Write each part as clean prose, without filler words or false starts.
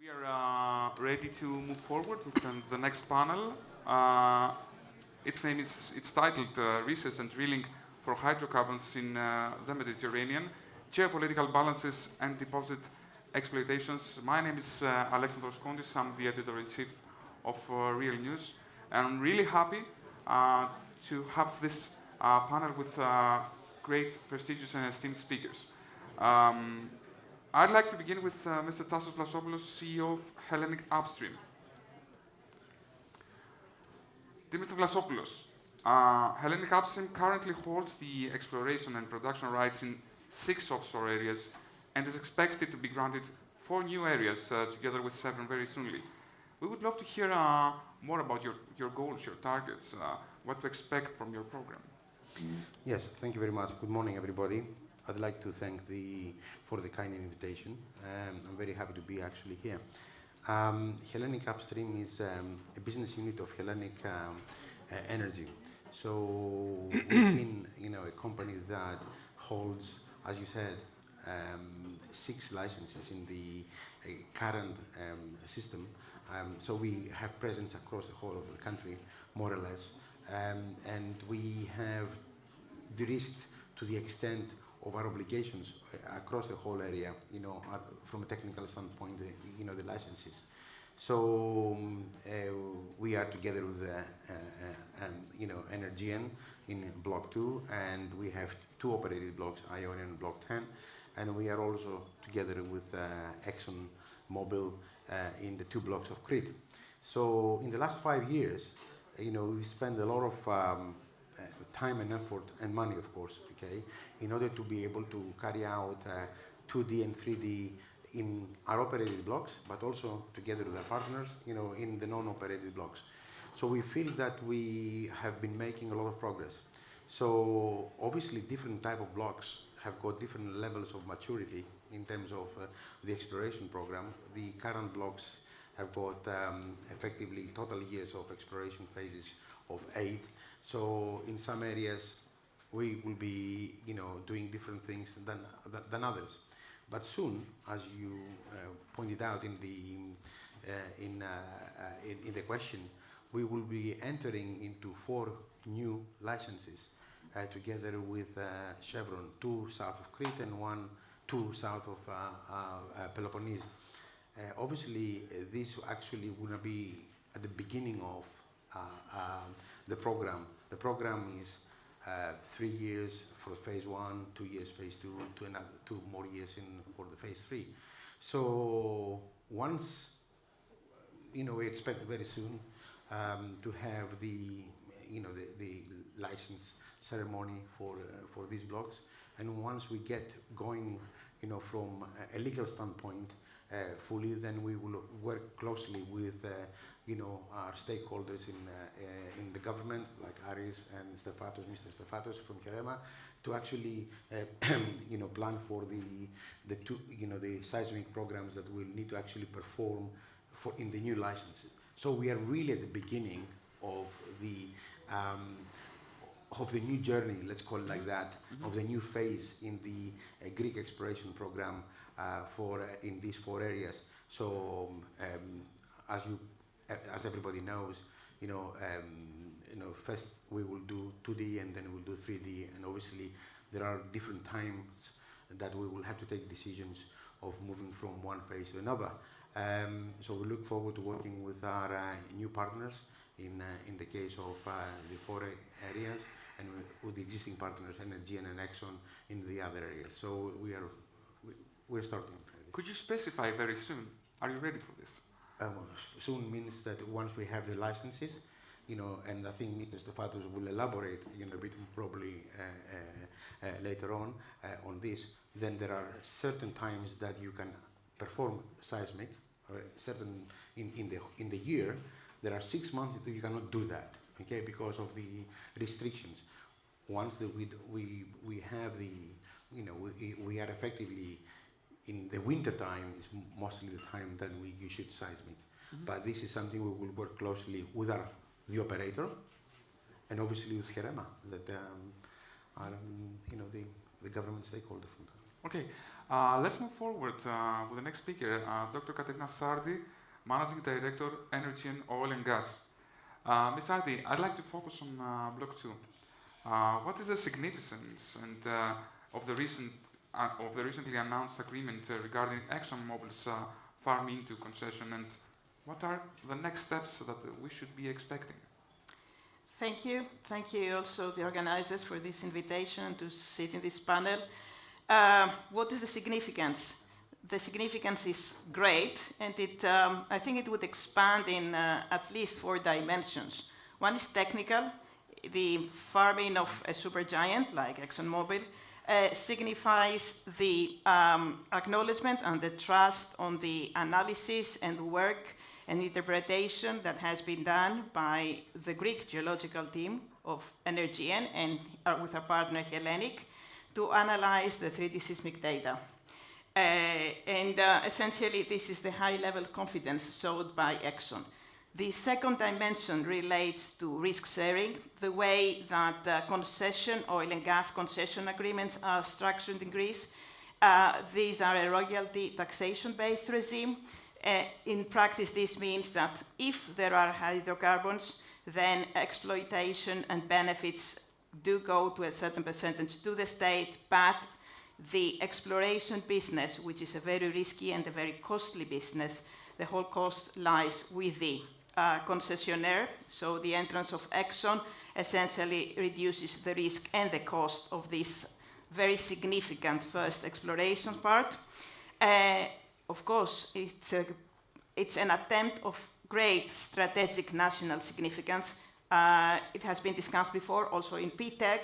We are ready to move forward with the next panel. It's titled Research and Drilling for Hydrocarbons in the Mediterranean, Geopolitical Balances and Deposit Exploitations. My name is Alexandros Kontis. I'm the editor-in-chief of Real News. And I'm really happy to have this panel with great, prestigious and esteemed speakers. I'd like to begin with Mr. Tassos Vlassopoulos, CEO of HELLENiQ Upstream. Dear Mr. Vlassopoulos, HELLENiQ Upstream currently holds the exploration and production rights in 6 offshore areas and is expected to be granted 4 new areas, together with 7 very soonly. We would love to hear more about your goals, your targets, what to expect from your program. Yes, thank you very much. Good morning, everybody. I'd like to thank for the kind invitation. I'm very happy to be actually here. HELLENiQ Upstream is a business unit of Hellenic Energy. So we've been, a company that holds, as you said, 6 licenses in the current system. So we have presence across the whole of the country, more or less, and we have de-risked to the extent of our obligations across the whole area, from a technical standpoint, the licenses. So we are together with Energean in Block 2, and we have 2 operated blocks, Ionian and Block 10, and we are also together with ExxonMobil in the 2 blocks of Crete. So in the last 5 years, we spent a lot of time and effort and money, of course, in order to be able to carry out 2D and 3D in our operated blocks, but also together with our partners, in the non-operated blocks. So we feel that we have been making a lot of progress. So obviously different type of blocks have got different levels of maturity in terms of the exploration program. The current blocks have got effectively total years of exploration phases of 8. So in some areas, we will be, doing different things than others. But soon, as you pointed out in the question, we will be entering into 4 new licenses together with Chevron, 2 south of Crete and 2 south of Peloponnese. Obviously, this actually will be at the beginning of the program. The program is 3 years for phase 1, 2 years phase 2, 2 more years for the phase 3. So once, we expect very soon to have the license ceremony for these blocks, and once we get going, from a legal standpoint, fully, then we will work closely with our stakeholders in the government, like Aris and Stefatos, Mr. Stefatos from Kerema, to actually plan for the seismic programs that we'll need to actually perform in the new licenses. So we are really at the beginning of the new journey, let's call it like that, of the new phase in the Greek exploration program in these 4 areas. So as everybody knows, first we will do 2D and then we'll do 3D, and obviously there are different times that we will have to take decisions of moving from one phase to another. So we look forward to working with our new partners in the case of the 4 areas, and with the existing partners, Energean and Exxon, in the other areas. So we're starting. Could you specify very soon? Are you ready for this? Soon means that once we have the licenses, and I think Mr. Stefatos will elaborate, a bit probably later on this, then there are certain times that you can perform seismic, certain in the year. There are 6 months that you cannot do that, because of the restrictions. Once we have we are effectively in the winter time is mostly the time that you shoot seismic. But this is something we will work closely with the operator, and obviously with Kerema, that are the government stakeholder. Okay, Let's move forward with the next speaker, Dr. Katerina Sardi, Managing Director, Energean Oil and Gas. Ms. Sardi, I'd like to focus on Block 2. What is the significance of the recently announced agreement regarding ExxonMobil's farm into concession, and what are the next steps that we should be expecting? Thank you. Thank you also the organizers for this invitation to sit in this panel. What is the significance? The significance is great, and I think it would expand in at least 4 dimensions. One is technical. The farming of a supergiant like ExxonMobil signifies the acknowledgement and the trust on the analysis and work and interpretation that has been done by the Greek geological team of Energean and with our partner Hellenic to analyze the 3D seismic data. Essentially, this is the high-level confidence showed by Exxon. The second dimension relates to risk sharing, the way that oil and gas concession agreements are structured in Greece. These are a royalty taxation-based regime. In practice, this means that if there are hydrocarbons, then exploitation and benefits do go to a certain percentage to the state, but the exploration business, which is a very risky and a very costly business, the whole cost lies with the concessionaire. So the entrance of Exxon essentially reduces the risk and the cost of this very significant first exploration part. Of course, it's an attempt of great strategic national significance. It has been discussed before, also in PTEC,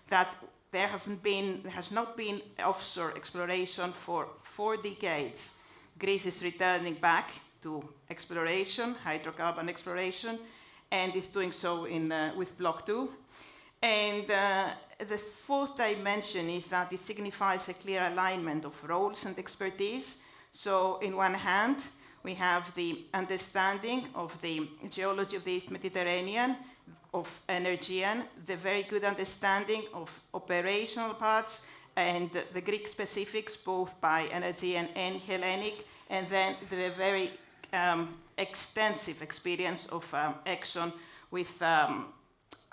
that there has not been offshore exploration for 4 decades. Greece is returning back to exploration, hydrocarbon exploration, and is doing so with Block 2. And the 4th dimension is that it signifies a clear alignment of roles and expertise. So, in one hand, we have the understanding of the geology of the East Mediterranean, of Energean, the very good understanding of operational parts and the Greek specifics, both by Energean and Hellenic, and then the very extensive experience of Exxon with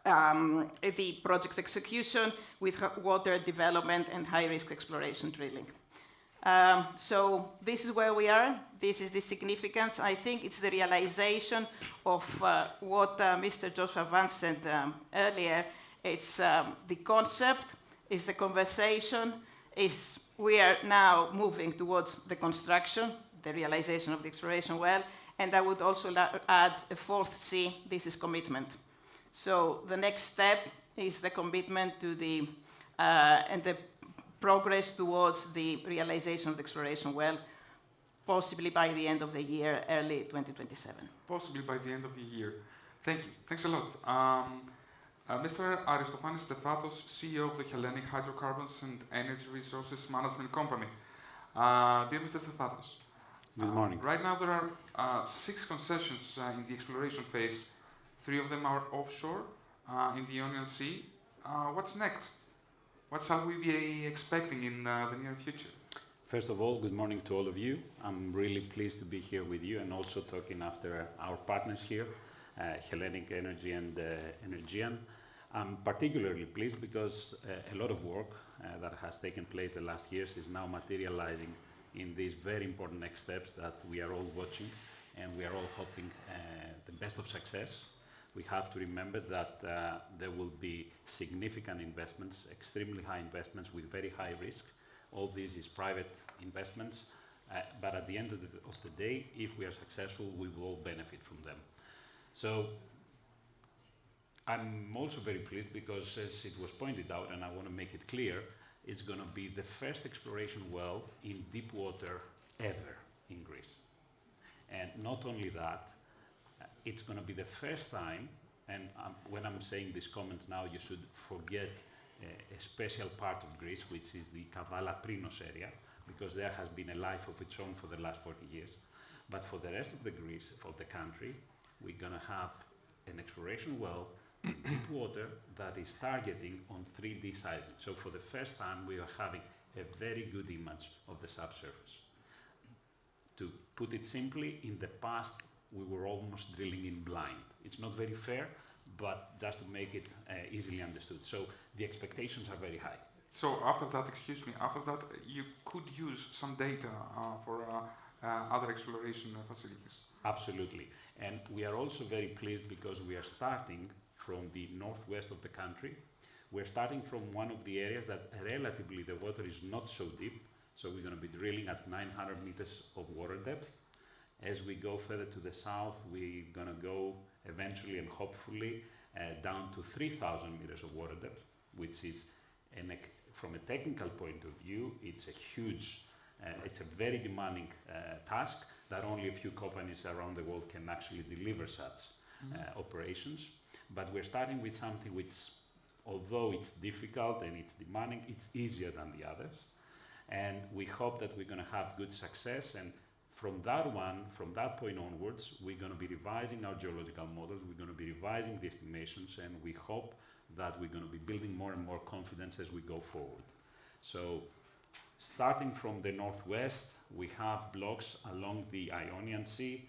the project execution, with water development and high-risk exploration drilling. So this is where we are. This is the significance. I think it's the realization of what Mr. Joshua Vance said earlier. It's the concept, is the conversation, is we are now moving towards the construction, the realization of the exploration well, and I would also add a 4th C, this is commitment. So the next step is the commitment to and the progress towards the realization of the exploration well, possibly by the end of the year, early 2027. Possibly by the end of the year. Thank you. Thanks a lot. Mr. Aristofanis Stefatos, CEO of the Hellenic Hydrocarbons and Energy Resources Management Company. Dear Mr. Stefatos. Good morning. Right now there are 6 concessions in the exploration phase. 3 of them are offshore in the Ionian Sea. What's next? What shall we be expecting in the near future? First of all, good morning to all of you. I'm really pleased to be here with you and also talking after our partners here, Hellenic Energy and Energean. I'm particularly pleased because a lot of work that has taken place the last years is now materializing in these very important next steps that we are all watching, and we are all hoping the best of success. We have to remember that there will be significant investments, extremely high investments with very high risk. All this is private investments, but at the end of the day, if we are successful, we will all benefit from them. So I'm also very pleased because, as it was pointed out, and I want to make it clear, it's going to be the first exploration well in deep water ever in Greece. And not only that, it's going to be the first time, and when I'm saying these comments now, you should forget a special part of Greece, which is the Kavala-Prinos area, because there has been a life of its own for the last 40 years. But for the rest of the Greece, for the country, we're going to have an exploration well in deep water that is targeting on 3D seismic. So for the first time, we are having a very good image of the subsurface. To put it simply, in the past, we were almost drilling in blind. It's not very fair, but just to make it easily understood. So the expectations are very high. So after that, excuse me, after that, you could use some data for other exploration facilities. Absolutely. And we are also very pleased because we are starting from the northwest of the country. We're starting from one of the areas that relatively the water is not so deep. So we're going to be drilling at 900 meters of water depth. As we go further to the south, we're going to go eventually and hopefully down to 3,000 meters of water depth, which is, from a technical point of view, it's a huge, it's a very demanding task that only a few companies around the world can actually deliver such operations. But we're starting with something which, although it's difficult and it's demanding, it's easier than the others. And we hope that we're going to have good success. And from that point onwards, we're going to be revising our geological models, we're going to be revising the estimations, and we hope that we're going to be building more and more confidence as we go forward. So, starting from the northwest, we have blocks along the Ionian Sea,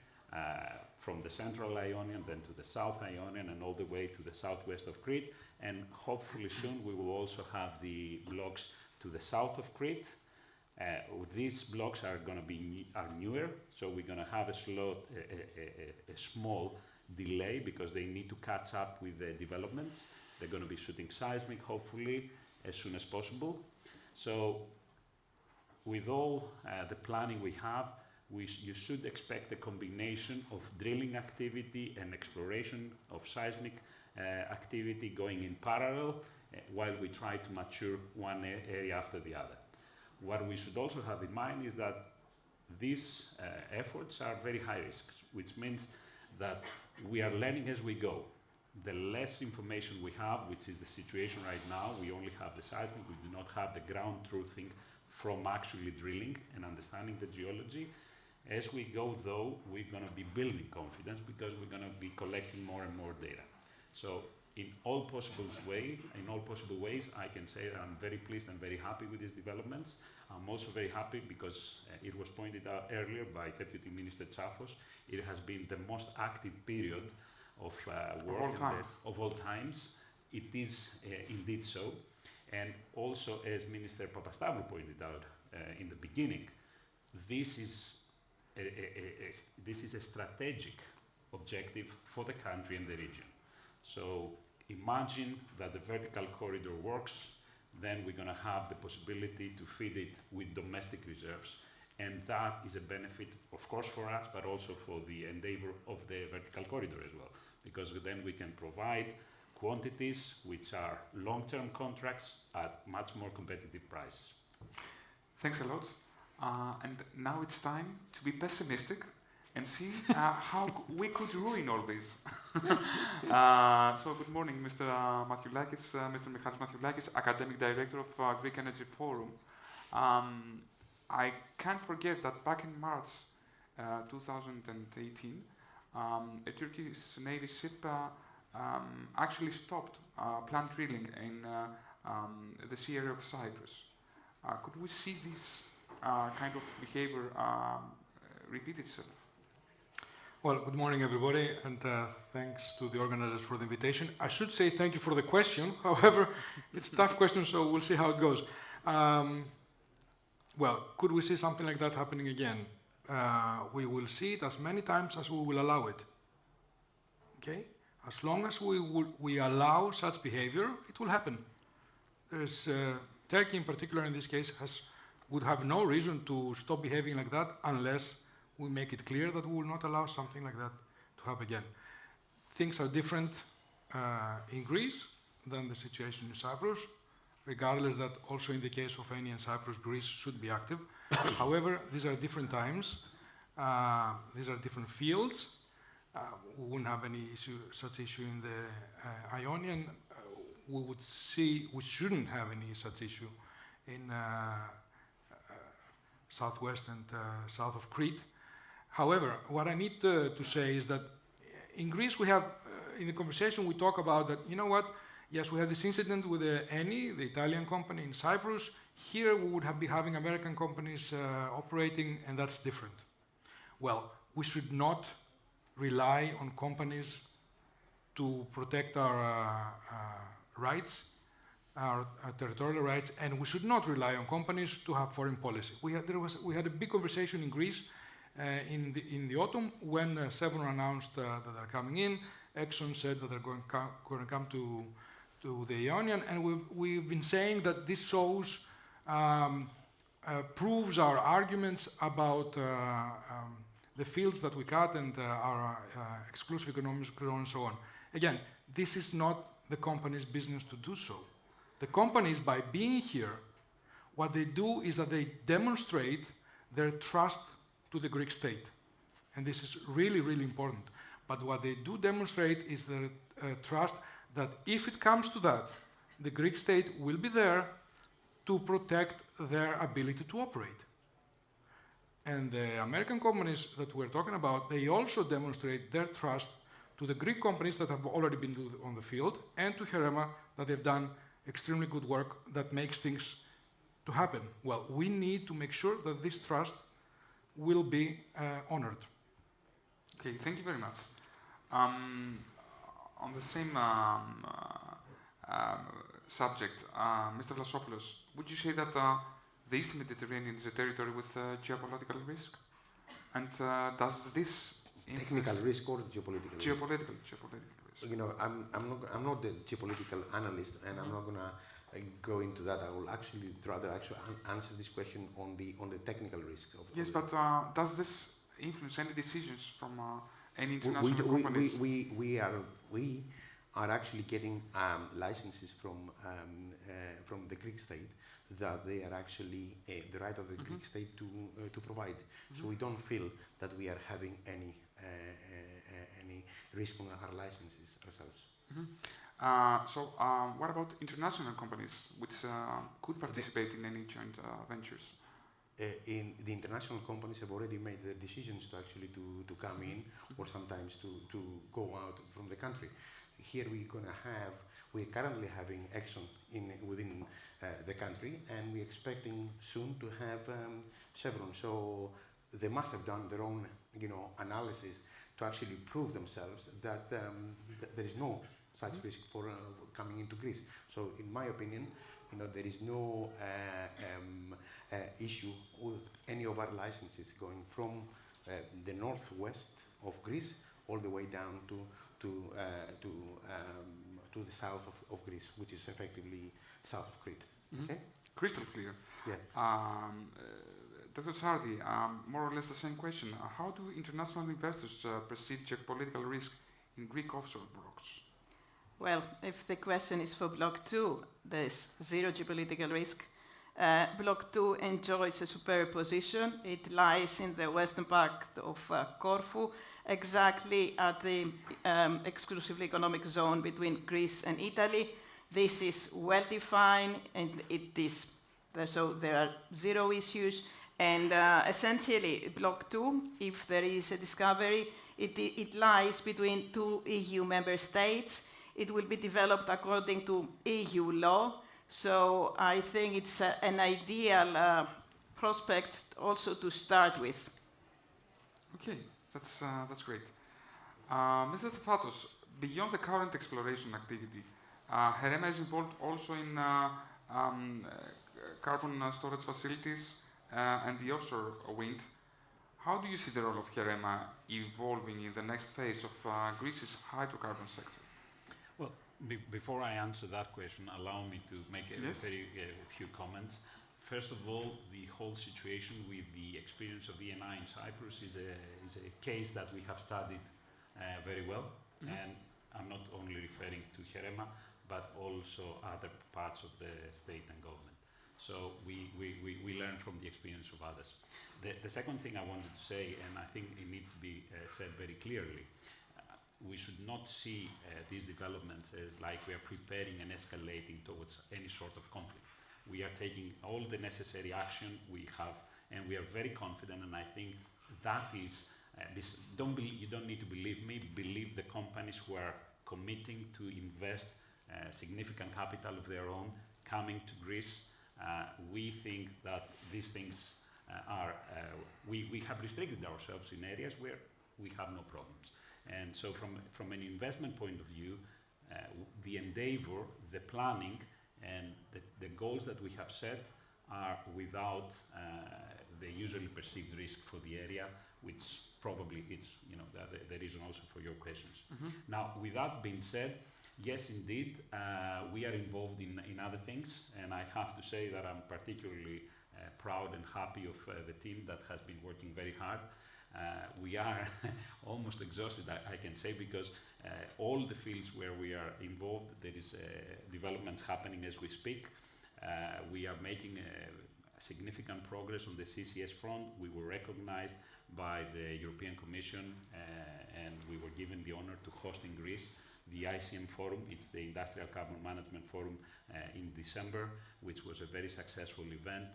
from the central Ionian, then to the south Ionian, and all the way to the southwest of Crete. And hopefully soon we will also have the blocks to the south of Crete. These blocks are going to be newer, so we're going to have a small delay because they need to catch up with the developments. They're going to be shooting seismic, hopefully, as soon as possible. So, with all the planning we have, you should expect a combination of drilling activity and exploration of seismic activity going in parallel while we try to mature one area after the other. What we should also have in mind is that these efforts are very high risks, which means that we are learning as we go. The less information we have, which is the situation right now, we only have the seismic, we do not have the ground truthing from actually drilling and understanding the geology. As we go, though, we're going to be building confidence because we're going to be collecting more and more data. So in all possible ways, I can say that I'm very pleased and very happy with these developments. I'm also very happy because it was pointed out earlier by Deputy Minister Tassos. It has been the most active period of work of all times. It is indeed so. And also, as Minister Papastavrou pointed out in the beginning, this is a strategic objective for the country and the region. So imagine that the vertical corridor works, then we're going to have the possibility to feed it with domestic reserves. And that is a benefit, of course, for us, but also for the endeavor of the vertical corridor as well, because then we can provide quantities which are long-term contracts at much more competitive prices. Thanks a lot. And now it's time to be pessimistic and see how we could ruin all this. So good morning, Mr. Mathioulakis, Mr. Michalis Mathioulakis, Academic Director of Greek Energy Forum. I can't forget that back in March 2018, a Turkish Navy ship actually stopped planned drilling in the sea area of Cyprus. Could we see this kind of behavior repeat itself? Well, good morning, everybody, and thanks to the organizers for the invitation. I should say thank you for the question. However, it's a tough question, so we'll see how it goes. Well, could we see something like that happening again? We will see it as many times as we will allow it. Okay? As long as we allow such behavior, it will happen. There's Turkey, in particular, in this case, would have no reason to stop behaving like that unless we make it clear that we will not allow something like that to happen again. Things are different in Greece than the situation in Cyprus, regardless that also in the case of any in Cyprus, Greece should be active. However, these are different times, these are different fields. We wouldn't have any such issue in the Ionian. We shouldn't have any such issue in southwest and south of Crete. However, what I need to say is that in Greece we have, in the conversation we talk about that, you know what, Yes, we had this incident with Eni, the Italian company in Cyprus. Here we would be having American companies operating, and that's different. Well, we should not rely on companies to protect our rights, our territorial rights, and we should not rely on companies to have foreign policy. We had a big conversation in Greece in the autumn when Chevron announced that they're coming in. Exxon said that they're going to come to the Ionian, and we've been saying that this shows, proves our arguments about the fields that we cut and our exclusive economic zone and so on. Again, this is not the company's business to do so. The companies, by being here, what they do is that they demonstrate their trust to the Greek state. And this is really, really important. But what they do demonstrate is their trust that if it comes to that, the Greek state will be there to protect their ability to operate. And the American companies that we're talking about, they also demonstrate their trust to the Greek companies that have already been on the field and to HEREMA that they've done extremely good work that makes things to happen. Well, we need to make sure that this trust will be honored. Okay, thank you very much. On the same subject, Mr. Vlassopoulos, would you say that the Eastern Mediterranean is a territory with geopolitical risk? And does this technical risk or geopolitical risk? Geopolitical risk. You know, I'm not the geopolitical analyst, and I'm not gonna go into that. I will actually rather answer this question on the technical risk. Yes, but does this influence any decisions from any international companies? We are actually getting licenses from the Greek state that they are actually the right of the Greek state to provide. So we don't feel that we are having any risk on our licenses ourselves. So what about international companies which could participate in any joint ventures? In the international companies have already made their decisions to actually to come in or sometimes to go out from the country. Here we're currently having Exxon within the country, and we're expecting soon to have Chevron. So they must have done their own, analysis to actually prove themselves that there is no such risk for coming into Greece. So in my opinion, there is no issue with any of our licenses going from the northwest of Greece all the way down to the south of Greece, which is effectively south of Crete. Okay? Crystal clear. Yeah. Dr. Sardi, more or less the same question. How do international investors perceive geopolitical risk in Greek offshore blocks? Well, if the question is for Block 2, there's zero geopolitical risk. Block 2 enjoys a superior position. It lies in the western part of Corfu, exactly at the exclusive economic zone between Greece and Italy. This is well defined, and so there are zero issues. And essentially, Block 2, if there is a discovery, it lies between two EU member states. It will be developed according to EU law. So I think it's an ideal prospect also to start with. Okay, that's great. Mr. Stefatos, beyond the current exploration activity, HEREMA is involved also in carbon storage facilities and the offshore wind. How do you see the role of HEREMA evolving in the next phase of Greece's hydrocarbon sector? Well, before I answer that question, allow me to make a few comments. First of all, the whole situation with the experience of ENI in Cyprus is a case that we have studied very well. And I'm not only referring to HEREMA, but also other parts of the state and government. So we learn from the experience of others. The second thing I wanted to say, and I think it needs to be said very clearly, we should not see these developments as like we are preparing and escalating towards any sort of conflict. We are taking all the necessary action we have, and we are very confident, and I think that is, you don't need to believe me, believe the companies who are committing to invest significant capital of their own coming to Greece. We think that these things we have restricted ourselves in areas where we have no problems. And so from an investment point of view, the endeavor, the planning, and the goals that we have set are without the usually perceived risk for the area, which probably it's the reason also for your questions. Now, with that being said, yes, indeed, we are involved in other things, and I have to say that I'm particularly proud and happy of the team that has been working very hard. We are almost exhausted, I can say, because all the fields where we are involved, there is developments happening as we speak. We are making significant progress on the CCS front. We were recognized by the European Commission and we were given the honor to host in Greece the ICM Forum. It's the Industrial Carbon Management Forum in December, which was a very successful event.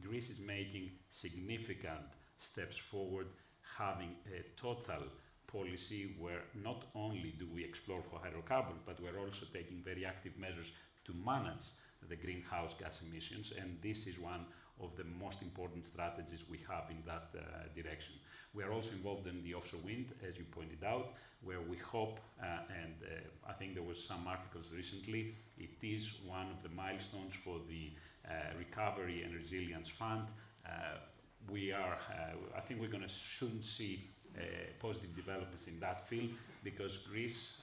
Greece is making significant steps forward, having a total policy where not only do we explore for hydrocarbons, but we're also taking very active measures to manage the greenhouse gas emissions, and this is one of the most important strategies we have in that direction. We are also involved in the offshore wind, as you pointed out, where we hope, and I think there was some articles recently, it is one of the milestones for the Recovery and Resilience Fund. I think we're going to soon see positive developments in that field, because Greece,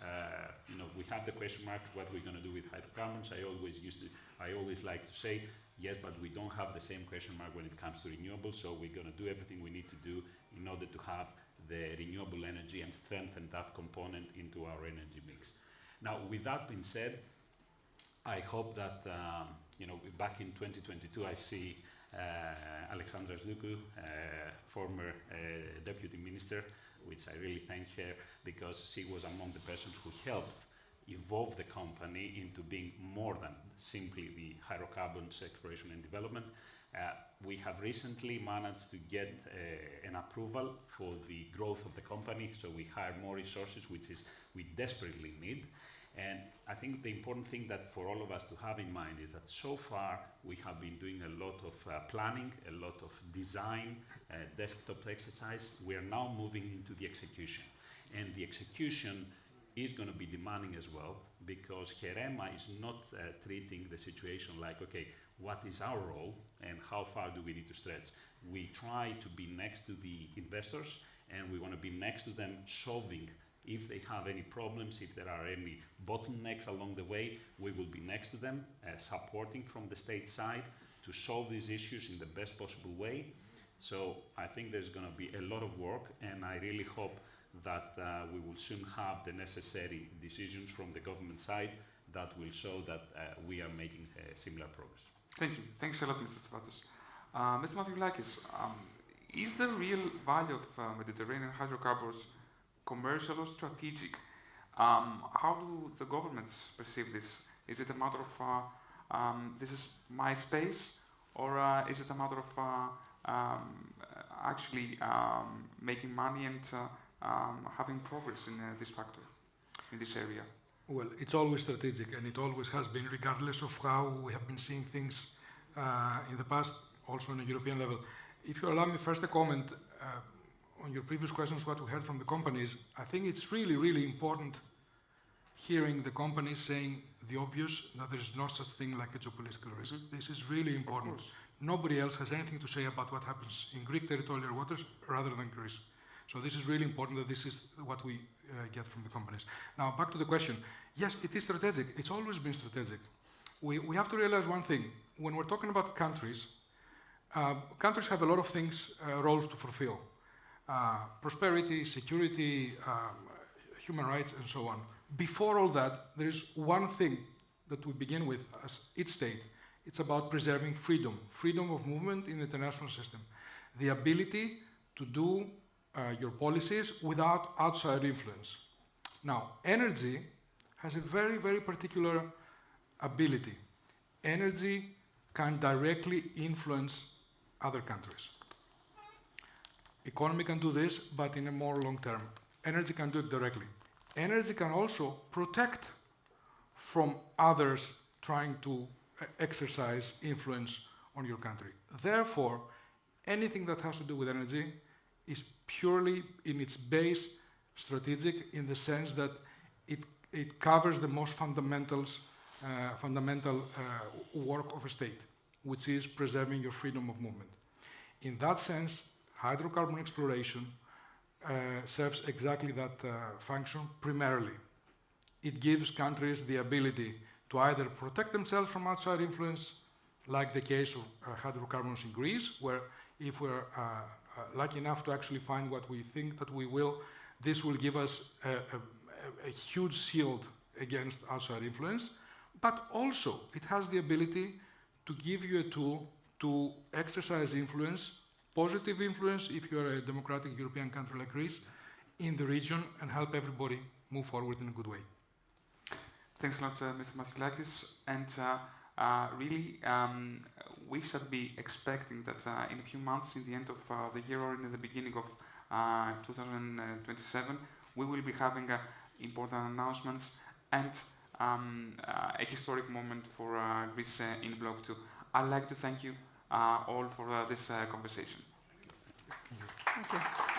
we have the question marks, what we're going to do with hydrocarbons. I always like to say, yes, but we don't have the same question mark when it comes to renewables, so we're going to do everything we need to do in order to have the renewable energy and strengthen that component into our energy mix. Now, with that being said, I hope that, back in 2022, I see Alexandros, former deputy minister, which I really thank her, because she was among the persons who helped evolve the company into being more than simply the hydrocarbons exploration and development. We have recently managed to get an approval for the growth of the company, so we hire more resources, which is we desperately need. And I think the important thing that for all of us to have in mind is that so far we have been doing a lot of planning, a lot of design, desktop exercise. We are now moving into the execution. And the execution is going to be demanding as well, because HEREMA is not treating the situation like, okay, what is our role and how far do we need to stretch? We try to be next to the investors, and we want to be next to them, solving if they have any problems, if there are any bottlenecks along the way. We will be next to them, supporting from the state side to solve these issues in the best possible way. So I think there's going to be a lot of work, and I really hope that we will soon have the necessary decisions from the government side that will show that we are making similar progress. Thank you. Thanks a lot, Mr. Stefatos. Mr. Mathioulakis, is the real value of Mediterranean hydrocarbons commercial or strategic? How do the governments perceive this? Is it a matter of this is my space, or is it a matter of actually making money and having progress in this factor, in this area? Well, it's always strategic, and it always has been, regardless of how we have been seeing things in the past, also on a European level. If you allow me first a comment on your previous questions, what we heard from the companies, I think it's really, really important hearing the companies saying the obvious, that there is no such thing like a geopolitical risk. This is really important. Nobody else has anything to say about what happens in Greek territorial waters rather than Greece. So this is really important that this is what we get from the companies. Now, back to the question. Yes, it is strategic. It's always been strategic. We have to realize one thing. When we're talking about countries, countries have a lot of things, roles to fulfill. Prosperity, security, human rights, and so on. Before all that, there is one thing that we begin with as each state. It's about preserving freedom, freedom of movement in the international system. The ability to do your policies without outside influence. Now, energy has a very, very particular ability. Energy can directly influence other countries. Economy can do this, but in a more long term. Energy can do it directly. Energy can also protect from others trying to exercise influence on your country. Therefore, anything that has to do with energy is purely in its base strategic, in the sense that it covers the most fundamental work of a state, which is preserving your freedom of movement. In that sense, hydrocarbon exploration serves exactly that function primarily. It gives countries the ability to either protect themselves from outside influence, like the case of hydrocarbons in Greece, where if we're lucky enough to actually find what we think that we will, this will give us a huge shield against outside influence. But also, it has the ability to give you a tool to exercise influence, positive influence, if you're a democratic European country like Greece, in the region, and help everybody move forward in a good way. Thanks a lot, Mr. Mathioulakis. And really, we should be expecting that in a few months, in the end of the year or in the beginning of 2027, we will be having important announcements and a historic moment for Greece in Block 2. I'd like to thank you all for this conversation. Thank you.